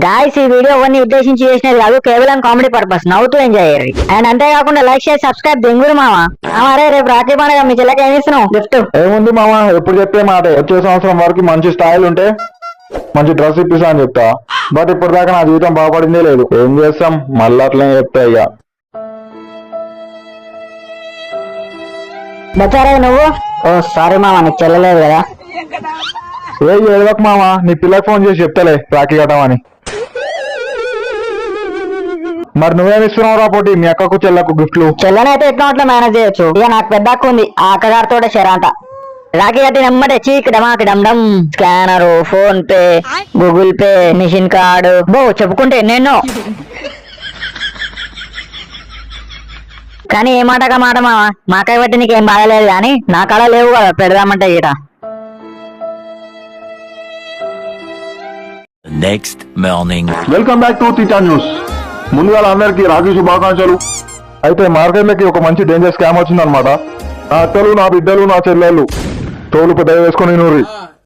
Guys ఈ video ఎవరిని ఉద్దేశించి చేసినది కాదు, కేవలం కామెడీ పర్పస్, నవ్వుతూ ఎంజాయ్ అయ్యారు. అండ్ అంతేకాకుండా లైక్ షేర్ సబ్స్క్రైబ్ దెంగురు మామ. అరే రేపు రాత్రి పండుగ మీ చెల్లెకి ఏమి ఇస్తున్నావు గిఫ్ట్? ఏముంది మామ, ఎప్పుడు చెప్పే మాట, వచ్చే సంవత్సరం వరకు మంచి స్టైల్ ఉంటే మంచి డ్రెస్ ఇప్పిస్తా అని చెప్తా. బట్ ఇప్పుడు దాకా నా జీవితం బాగుపడిందే లేదు. ఏం చేస్తాం, మళ్ళీ అట్లనే చెప్తా ఇక. బచ్చారా నువ్వు? ఓ సారీ మామ, నీకు చెల్లలేదు కదా. ఏ ఏడవకు మామ, నీ పిల్లకి ఫోన్ చేసి చెప్తలే రాఖీ కట్టమని. మరి నువ్వేమి ఇస్తున్నావు రా పోటీ మీ అక్కకు చెల్లకు గిఫ్ట్లు? చెల్లనైతే ఎట్లా అట్లా మేనేజ్ చేయొచ్చు. ఇక నాకు పెద్ద అక్క ఉంది, ఆ అక్కగారితో షెరాంత రాఖీ కట్టి నమ్మటే చీక్ డమాకి డమ్ scanner, PhonePe, Google Pay, machine card, బో చెప్పుకుంటే ఎన్నెన్నో. కానీ ఏ మాట మాట మామ, మాకాయ బట్టి నీకేం బాధలేదు కానీ నా కళ లేవు కదా పెడదామంటే ఇట. Next morning. Welcome back to theta news. ముందుగా అందరికి రాఖీ శుభాకాంక్షలు. అయితే మార్కెట్లకి ఒక మంచి డేంజర్ స్కామ్ వచ్చిందనమాట. నా అక్కలు, నా బిడ్డలు, నా చెల్లెళ్ళు తోలు పెద్ద వేసుకుని నూరి.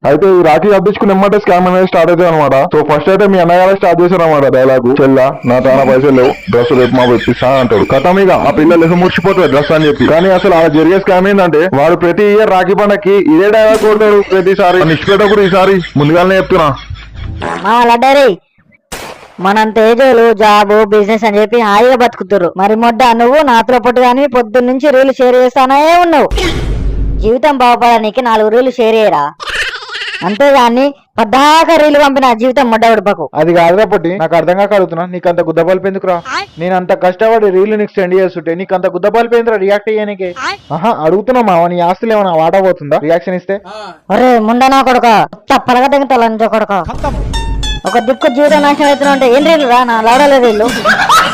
అయితే ఈ రాఖీ అద్దించుకుని ఎమ్మంటే స్కామ్ అనేది స్టార్ట్ అవుతుంది అనమాట. సో ఫస్ట్ అయితే మీ అన్నగారే స్టార్ట్ చేశారు అనమాట డైలాగ్. చెల్ల నా చాలా పైసలు లేవు, డ్రెస్ రేపు మా ఇప్పిస్తా అంటాడు. కథమిగా ఆ పిల్లలు ఎసు ముడిచిపోతుంది డ్రెస్ అని చెప్పి. కానీ అసలు ఆ జరిగే స్కామ్ ఏంటంటే వాడు ప్రతి ఇయర్ రాఖీ పండగకి ఇదే డైలాగ్ కొడతాడు ప్రతిసారి. నిష్పేట కూడా ఈసారి ముందుగానే చెప్తున్నా. లడ్డరీ మనం తేజోలు జాబ్ బిజినెస్ అని చెప్పి హాయిగా బతుకుతురు. మరి మొడ్డ నువ్వు నాతో పాటు కానీ పొద్దున్న నుంచి రీలు షేర్ చేస్తానే ఉన్నావు. జీవితం బాగుపడడానికి 4 రీలు షేర్ చేయరా, అంతేగాని పద్దాక రీలు పంపిన జీవితం మొడ్డ ఉడపకు. అది కాదురా పొట్టి, నాకు అర్థం కాక అడుగుతున్నా, నీకు అంత గుద్దపాలు ఎందుకురా? నేను అంత కష్టపడి రీలు నీకు సెండ్ చేస్తుంటే నీకు అంత గుద్దపాలు ఎందుకురా రియాక్ట్ అయ్యానికి? అడుగుతున్నా మావా, నీ ఆస్తులు ఏమైనా వాటా పోతుందా రియాక్షన్ ఇస్తే? అరే ముండనా కొడక, పలక తెగుతా కొడక, ఒక దిక్కు జీవితం నాశనం అవుతున్నా అంటే ఏం రీలు రా, నా లాడలేదు వీళ్ళు.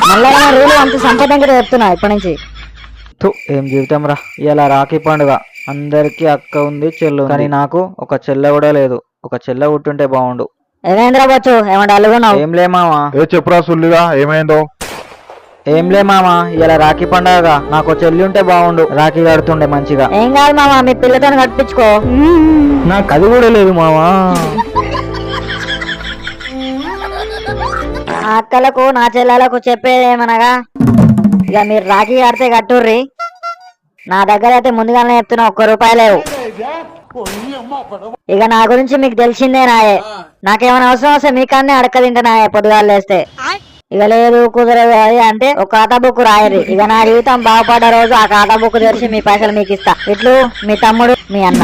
మళ్ళా రీలు అంత సంపద చెప్తున్నా ఇప్పటి నుంచి. ఏం జీవితం రా. ఇలా రాఖీ పండుగ, అందరికి అక్క ఉంది, చెల్లు, కానీ నాకు ఒక చెల్లె కూడా లేదు. ఒక చెల్లె పుట్టుంటే బాగుండు. ఏమైందిరా బచ్చు, ఏమంటే అలుగున్నావు? ఏంలే మామా. చెప్పురా సుల్లిగా, ఏమైందో? ఏంలే మామా, ఇలా రాఖీ పండుగ, నాకు చెల్లి ఉంటే బాగుండు, రాఖీ కడుతుండే మంచిగా. ఏం కాదు మామా, మీ పిల్లతో కట్టించుకో. నాకు అది కూడా లేదు మామా. ఆ అక్కలకు నా చెల్లెలకు చెప్పేదేమనగా, ఇక మీరు రాఖీ కడితే కట్టుర్రి. నా దగ్గర అయితే ముందుగానే చెప్తున్నా, ₹1 లేవు. ఇక నా గురించి మీకు తెలిసిందే నాయే. నాకేమైనా అవసరం వస్తే మీకన్నీ అడక్క తింటానాయే పొద్దుగాలు లేస్తే. ఇక లేదు కుదరదు అది అంటే ఒక ఖాతా బుక్ రాయరు. ఇక నా జీవితం బాగుపడ్డ రోజు ఆ ఖాతా బుక్ తెరిచి మీ పైసలు మీకు ఇస్తా. ఇట్లు మీ తమ్ముడు, మీ అన్న.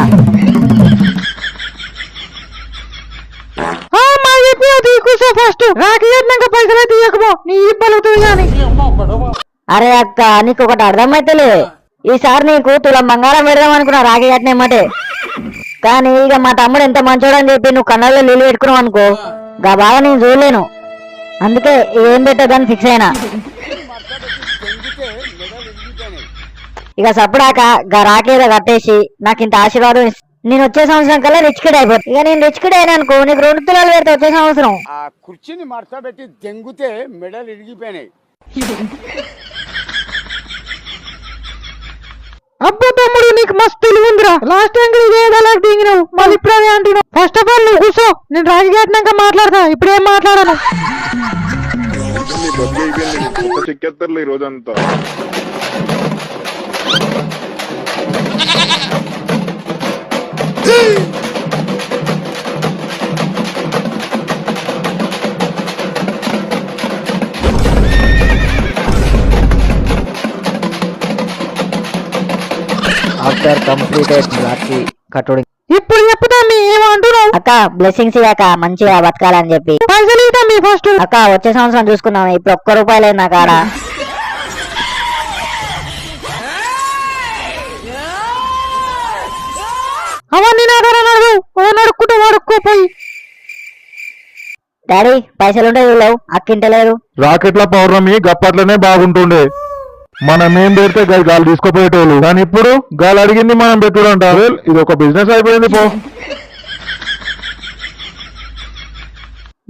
అరే అక్క, నీకు ఒకటి అర్థమైతేలే, ఈసారి నీకు తులం బంగారం పెడదాం అనుకున్నా రాఖీ కట్టినమ్మటే. కానీ ఇక మా తమ్ముడు ఎంత మంచోడని చెప్పి నువ్వు కళ్ళల్లో నీళ్ళు పెట్టుకున్నావు అనుకో, గా బాగా నేను చూడలేను. అందుకే ఏం పెట్టదని ఫిక్స్ అయినా. ఇక సప్పుడాక గా రాఖీ ఏదో కట్టేసి నాకు ఇంత ఆశీర్వాదం నేను వచ్చే సంవత్సరం కల్లా రిచ్ కిడ్ అయిపోతుంది. ఇక నేను రిచ్ కిడ్ అయినా అనుకో, నీకు 2 తులాలు పెడితే వచ్చే సంవత్సరం. ఆ కుర్చీని మడతబెట్టి దెంగితే మెడలు ఇరిగిపోయినాయి. అబ్బా తమ్ముడు, నీకు మస్తు తెలివి ఉందిరా. లాస్ట్ టైం దిగినావు, మళ్ళీ ఇప్పుడు అదే అంటున్నావు. ఫస్ట్ ఆఫ్ ఆల్ నువ్వు కూర్చో, నేను రాఖీ కట్టినాక మాట్లాడతా, ఇప్పుడేం మాట్లాడను. చెక్కేస్తారు ఈ రోజంతా. ఆఫ్టర్ కంప్లీటెడ్ రాఖీ కట్టుడి. ఇప్పుడు చెప్పుతా ఏమంటున్నావు అక్క? బ్లెస్సింగ్స్ ఇవ్వక మంచిగా బతకాలని చెప్పి పైసలు ఇద్దాం మీ ఫస్ట్. అక్క వచ్చే సంవత్సరం చూసుకుందాం, ఇప్పుడు ₹1 లేదు నా కాడ. అవన్నీ నా కాడ నడుక్కుంటూ వాడుకోపోయి. డాడీ పైసలుంటే లేవు, అక్కింటలేదు. రాకెట్ల పౌర్ణమి గప్పట్లనే బాగుంటుండే. మనం ఏం పెడితే గాలి తీసుకోపోయేటోళ్ళు, కానీ ఇప్పుడు గాలి అడిగింది మనం పెట్టుడు అంటారు. ఇది ఒక బిజినెస్ అయిపోయింది పో.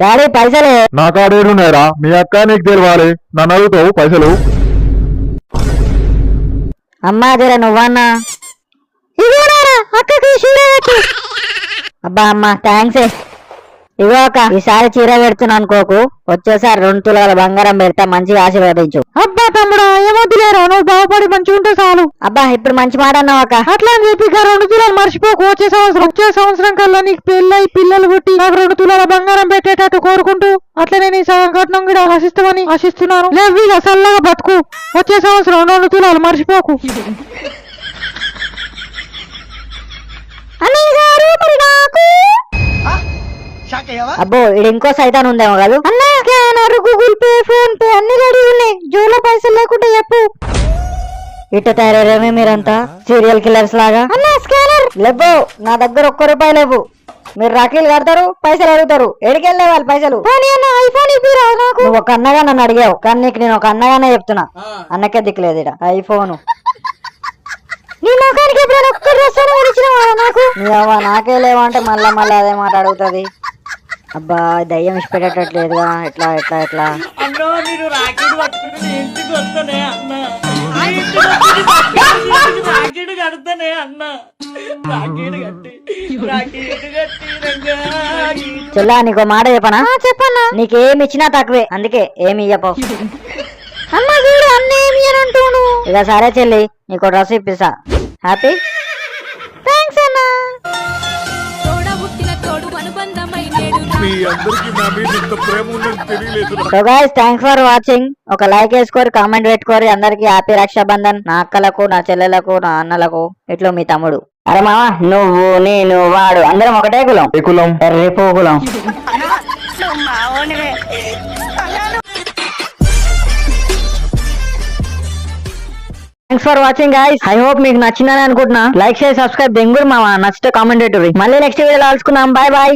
డాడీ పైసలే నా కాడేడున్నాయరా, మీ అక్క నీకు తెలియాలి, నన్ను అడుగుతావు పైసలు? అమ్మా జర నువ్వన్నా. అక్కకి అబ్బా అమ్మా థ్యాంక్స్. ఇగో అక్క ఈసారి చీర పెడుతున్నా అనుకోకు, వచ్చేసారి 2 తులాల బంగారం పెడతా, మంచిగా ఆశీర్వదించు. అబ్బా తమ్ముడా ఏమొద్దులేరా, నువ్వు బాగుపడి మంచిగా ఉంటే చాలు. అబ్బా ఇప్పుడు మంచి మాట అన్నావు అక్క. అట్లా అని చెప్పి 2 తులాలు మర్చిపోకు. వచ్చే సంవత్సరం కల్లా నీకు పెళ్ళై పిల్లలు పుట్టి నాకు 2 తులాల బంగారం పెట్టేటట్టు కోరుకుంటూ అట్లనే నీ సగం కట్నం కూడా ఆశిస్తున్నాను. లేవు ఇక చల్లగా బతుకు. వచ్చే సంవత్సరం 2 తులాలు మర్చిపోకు. అబ్బో ఇది ఇంకో సైతాన్ ఉందేమో కాదు. అన్నా scanner, Google pay, phone pay అన్ని రెడీ ఉన్నాయి. జోలో పైసలు లేకుండా చెప్పు. ఇట్ట తయారేమే మీరంతా సీరియల్ కిల్లర్స్ లాగా. అన్నా స్కానర్ లేవు, నా దగ్గర 1 రూపాయి లేవు. మీరు రాఖీలు కడతారు, పైసలు అడుగుతారు, ఎడికెళ్ళే వాళ్ళు పైసలు. ఐఫోన్ ఇప్పిరా నాకు. నువ్వు ఒక అన్నగా నన్ను అడిగావు, కానీ నీకు నేను ఒక అన్నగానే చెప్తున్నా, అన్నకే దిక్కులేదు ఇడ ఐఫోన్. నీ ముఖానికి ఎప్పుడైనా ఒక్క డ్రెస్ అయినా కొనిచ్చినావా నాకు? నీ అవ్వ నాకే లేవంటే మళ్ళా అదే మాట అడుగుతుంది. అబ్బా దయ్యం ఇష్టపెట్టట్లేదుగా, ఎట్లా ఎట్లా ఎట్లా. అన్నో నేను రాకెట్ పట్టుకుని ఇంటికి వస్తానే అన్న, రాకెట్ కడతానే అన్న, రాకెట్ కట్టి రంగా. చెల్లా నీకో మాట చెప్పనా? చెప్పన్నా. నీకేమి ఇచ్చినా తక్కువే, అందుకే ఏమి ఇయ్యపో. అన్న చూడు అన్న ఏమి అంటూను. ఇక సరే చెల్లి, నీకో డ్రెస్ ఇప్పిస్తా. హ్యాపీ? థ్యాంక్స్ అన్న. So guys thanks for watching. ఒక లైక్ వేసుకోరు, కామెంట్ పెట్టుకోరు. అందరికి హ్యాపీ రక్షాబంధన్. నా అక్కలకు, నా చెల్లెలకు, నా అన్నలకు, ఇట్లో మీ తమ్ముడు. అరే మావా, నువ్వు నేను వాడు అందరం ఒకటే కులం. ఏ కులం? రేపు కులం. Thanks for watching guys. I hope మీకు నచ్చిందని అనుకుంటున్నా. లైక్ షేర్ సబ్స్క్రైబ్ దెంగురు మావా. నచ్చితే కామెంట్ పెట్టు. మళ్ళీ నెక్స్ట్ వీడియోలో కలుసుకుందాం. Bye bye.